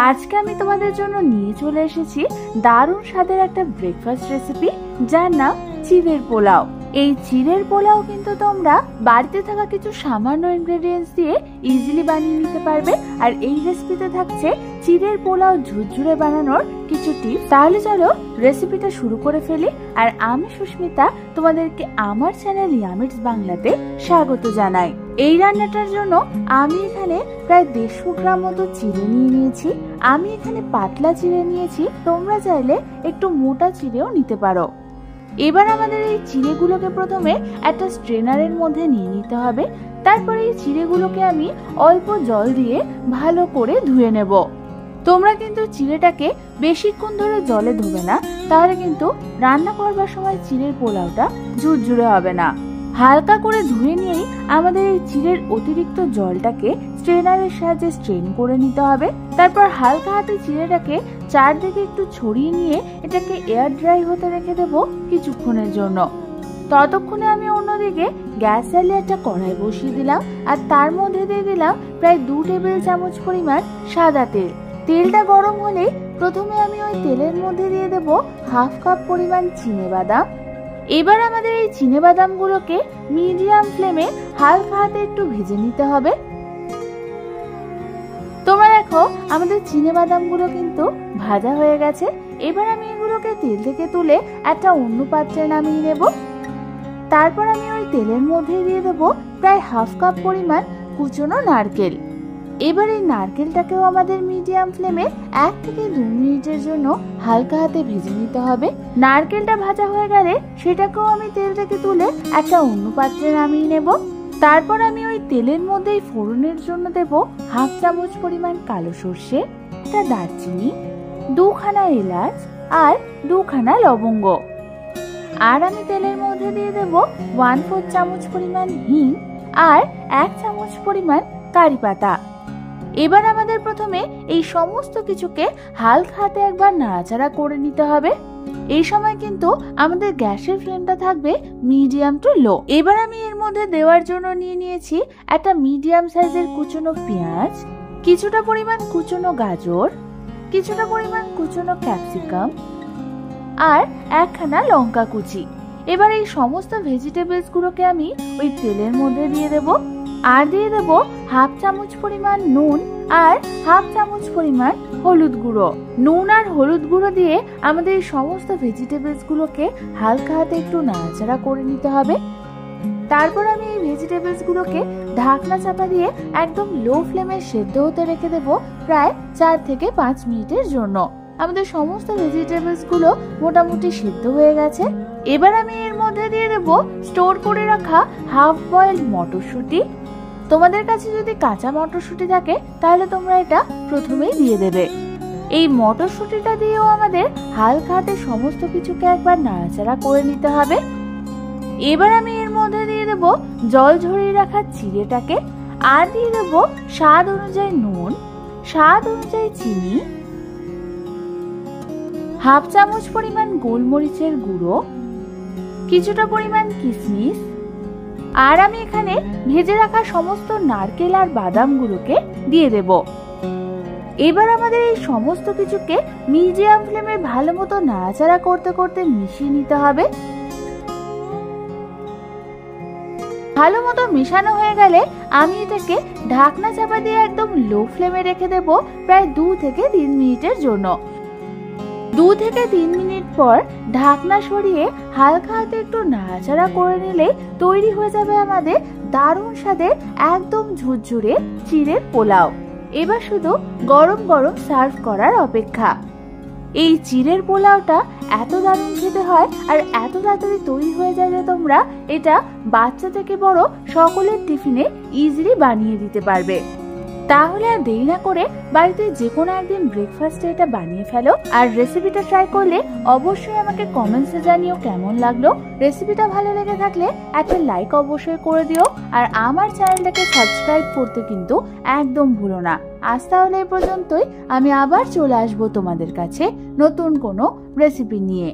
আজকে আমি তোমাদের জন্য নিয়ে চলে এসেছি দারুণ স্বাদের একটা ব্রেকফাস্ট রেসিপি, যার নাম চিড়ের পোলাও। এই চিড়ের পোলাও কিন্তু তোমরা বাড়িতে থাকা কিছু সামান্য ইনগ্রেডিয়েন্টস দিয়ে ইজিলি বানিয়ে নিতে পারবে। আর এই রেসিপিতে থাকছে চিড়ের পোলাও ঝুরঝুরে বানানোর কিছু টিপস। তাহলে চলো রেসিপিটা শুরু করে ফেলি। আর আমি সুস্মিতা তোমাদেরকে আমার চ্যানেল ইয়ামিটস বাংলাতে স্বাগত জানাই। এই রান্নাটার জন্য আমি এখানে প্রায় 150 গ্রাম মতো চিড়ে নিয়ে নিয়েছি। আমি এখানে পাতলা চিড়ে নিয়েছি, তোমরা চাইলে একটু মোটা চিড়েও নিতে পারো। এবার আমাদের এই চিড়েগুলোকে প্রথমে একটা স্ট্রেনারের মধ্যে নিয়ে নিতে হবে। তারপরে এই চিড়েগুলোকে আমি অল্প জল দিয়ে ভালো করে ধুয়ে নেব। তোমরা কিন্তু চিড়েটাকে বেশিক্ষণ ধরে জলে ধোবে না, তাহলে কিন্তু রান্না করবার সময় চিড়ের পোলাওটা ঝুরঝুরে হবে না। হালকা করে ধুয়ে নিয়েই আমাদের এই চিড়ের অতিরিক্ত জলটাকে স্ট্রেনারের সাহায্যে স্ট্রেন করে নিতে হবে। তারপর হালকা হাতে চিড়েটাকে চারদিকে একটু ছড়িয়ে নিয়ে এটাকে এয়ার ড্রাই হতে রেখে দেবো কিছুক্ষণের জন্য। ততক্ষণে আমি অন্যদিকে গ্যাস জ্বালিয়ে একটা কড়াই বসিয়ে দিলাম, আর তার মধ্যে দিয়ে দিলাম প্রায় 2 টেবিল চামচ পরিমাণ সাদা তেল। তেলটা গরম হলে প্রথমে আমি ওই তেলের মধ্যে দিয়ে দেব 1/2 কাপ পরিমাণ চিনেবাদাম। এবার আমাদের এই চিনেবাদামগুলোকে মিডিয়াম ফ্লেমে হালকা হাতে একটু ভেজে নিতে হবে। তোমরা দেখো আমাদের চিনেবাদামগুলো কিন্তু ভাজা হয়ে গেছে। এবার আমি এগুলোকে তেল থেকে তুলে একটা অন্য পাত্রে নামিয়ে নেব। তারপর আমি ওই তেলের মধ্যে দিয়ে দেব প্রায় 1/2 কাপ পরিমাণ কুচনো নারকেল। এবার এই নারকেলটাকেও আমাদের মিডিয়াম ফ্লেমে 1 থেকে 2 মিনিটের জন্য হালকা হাতে ভেজে নিতে হবে। নারকেলটা ভাজা হয়ে গেলে সেটাকেও আমি তেল থেকে তুলে একটা অন্য পাত্রে নামিয়ে নেব। তারপর আমি ওই তেলের মধ্যেই ফোড়নের জন্য দেব 1/2 চামচ পরিমাণ কালো সর্ষে, একটা দারচিনি, 2 খানা এলাচ আর 2 খানা লবঙ্গ। আর আমি তেলের মধ্যে দিয়ে দেব 1/4 চামচ পরিমাণ হিং আর 1 চামচ পরিমাণ কারি পাতা। এবার আমাদের প্রথমে এই সমস্ত কিছুকে হালকা হাতে একবার নাড়াচাড়া করে নিতে হবে। এই সময় কিন্তু আমাদের গ্যাসের ফ্লেমটা থাকবে মিডিয়াম টু লো। এবার আমি এর মধ্যে দেওয়ার জন্য নিয়ে নিয়েছি একটা মিডিয়াম সাইজের কুচনো পেঁয়াজ, কিছুটা পরিমাণ কুচনো গাজর, কিছুটা পরিমাণ কুচনো ক্যাপসিকাম আর 1 খানা লঙ্কা কুচি। এবার এই সমস্ত ভেজিটেবলস গুলোকে আমি ওই তেলের মধ্যে দিয়ে দেব। আর দিয়ে দেব 1/2 চামচ পরিমাণ নুন আর 1/2 চামচ পরিমাণ হলুদ গুঁড়ো। নুন আর হলুদ গুঁড়ো দিয়ে আমাদের এই সমস্ত ভেজিটেবলস গুলোকে হালকা হাতে একটু নাড়াচাড়া করে নিতে হবে। তারপর আমি এই ভেজিটেবলস গুলোকে ঢাকনা চাপা দিয়ে একদম লো ফ্লেমে সেদ্ধ হতে রেখে দেব প্রায় 4 থেকে 5 মিনিটের জন্য। আমাদের সমস্ত ভেজিটেবলস গুলো মোটামুটি সেদ্ধ হয়ে গেছে। এবার আমি এর মধ্যে দিয়ে দেব স্টোর করে রাখা হাফ বয়েল মটরশুঁটি। তোমাদের কাছে যদি কাঁচা মটরশুঁটি থাকে তাহলে তোমরা এটা প্রথমেই দিয়ে দেবে। এই মটরশুঁটিটা দিয়েও আমাদের হালকা হাতে সমস্ত কিছুকে একবার নাড়াচাড়া করে নিতে হবে। এবার আমি এর মধ্যে দিয়ে দেব জল ঝরিয়ে রাখা চিড়েটাকে, আর দিয়ে দেব স্বাদ অনুযায়ী নুন, স্বাদ অনুযায়ী চিনি, 1/2 চামচ পরিমাণ গোলমরিচের গুঁড়ো, কিছুটা পরিমাণ কিশমিশ, আর আমি এখানে ভেজে রাখা সমস্ত নারকেল আর বাদামগুলোকে দিয়ে দেব। এবার আমাদের এই সমস্ত কিছুকে মিডিয়াম ফ্লেমে ভালো মতো নাড়াচাড়া করতে করতে মিশিয়ে নিতে হবে। ভালো মতো মেশানো হয়ে গেলে আমি এটাকে ঢাকনা চাপা দিয়ে একদম লো ফ্লেমে রেখে দেব প্রায় 2 থেকে 3 মিনিটের জন্য। 2 থেকে 3 মিনিট পর ঢাকনা সরিয়ে হালকা হাতে একটু নাড়াচাড়া করে নিলে তৈরি হয়ে যাবে আমাদের দারুণ স্বাদের একদম ঝুরঝুরে চিড়ের পোলাও। এবার শুধু গরম গরম সার্ভ করার অপেক্ষা। এই চিড়ের পোলাওটা এত দারুণ খেতে হয় আর এত তাড়াতাড়ি তৈরি হয়ে যায় যে তোমরা এটা বাচ্চা থেকে বড় সকলের টিফিনে ইজিলি বানিয়ে দিতে পারবে। তাহলে আর দেরি না করে বাড়িতে যে কোনো একদিন ব্রেকফাস্টে এটা বানিয়ে ফেলো। আর রেসিপিটা ট্রাই করলে অবশ্যই আমাকে কমেন্টসে জানিও কেমন লাগলো। রেসিপিটা ভালো লেগে থাকলে একটা লাইক অবশ্যই করে দিও, আর আমার চ্যানেলটাকে সাবস্ক্রাইব করতে কিন্তু একদম ভুলো না। আজ তাহলে এই পর্যন্তই, আমি আবার চলে আসবো তোমাদের কাছে নতুন কোনো রেসিপি নিয়ে।